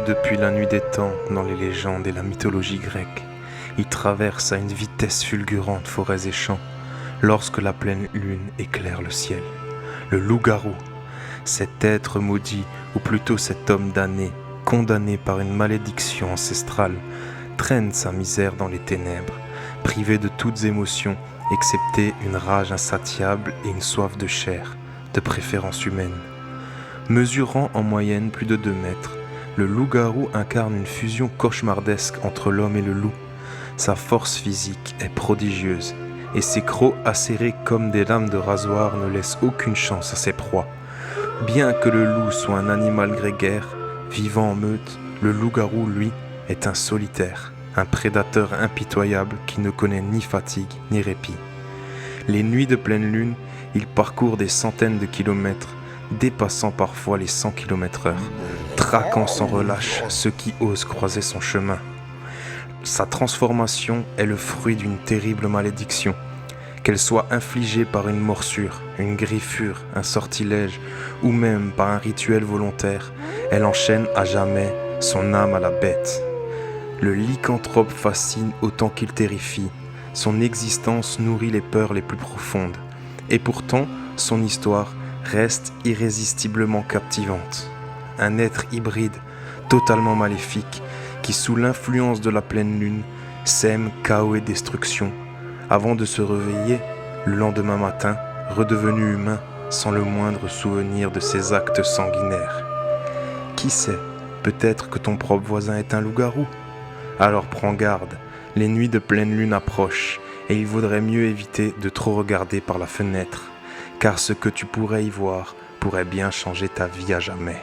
disparu depuis la nuit des temps dans les légendes et la mythologie grecque. Il traverse à une vitesse fulgurante forêts et champs lorsque la pleine lune éclaire le ciel. Le loup-garou, cet être maudit, ou plutôt cet homme damné, condamné par une malédiction ancestrale, traîne sa misère dans les ténèbres, privé de toutes émotions, excepté une rage insatiable et une soif de chair, de préférence humaine. Mesurant en moyenne plus de 2 mètres, le loup-garou incarne une fusion cauchemardesque entre l'homme et le loup. Sa force physique est prodigieuse, et ses crocs acérés comme des lames de rasoir ne laissent aucune chance à ses proies. Bien que le loup soit un animal grégaire, vivant en meute, le loup-garou, lui, est un solitaire, un prédateur impitoyable qui ne connaît ni fatigue ni répit. Les nuits de pleine lune, il parcourt des centaines de kilomètres, dépassant parfois les 100 km/h, traquant sans relâche ceux qui osent croiser son chemin. Sa transformation est le fruit d'une terrible malédiction. Qu'elle soit infligée par une morsure, une griffure, un sortilège, ou même par un rituel volontaire, elle enchaîne à jamais son âme à la bête. Le lycanthrope fascine autant qu'il terrifie. Son existence nourrit les peurs les plus profondes. Et pourtant, son histoire reste irrésistiblement captivante. Un être hybride, totalement maléfique, qui sous l'influence de la pleine lune, sème chaos et destruction, avant de se réveiller, le lendemain matin, redevenu humain, sans le moindre souvenir de ses actes sanguinaires. Qui sait, peut-être que ton propre voisin est un loup-garou. Alors prends garde, les nuits de pleine lune approchent, et il vaudrait mieux éviter de trop regarder par la fenêtre, car ce que tu pourrais y voir pourrait bien changer ta vie à jamais.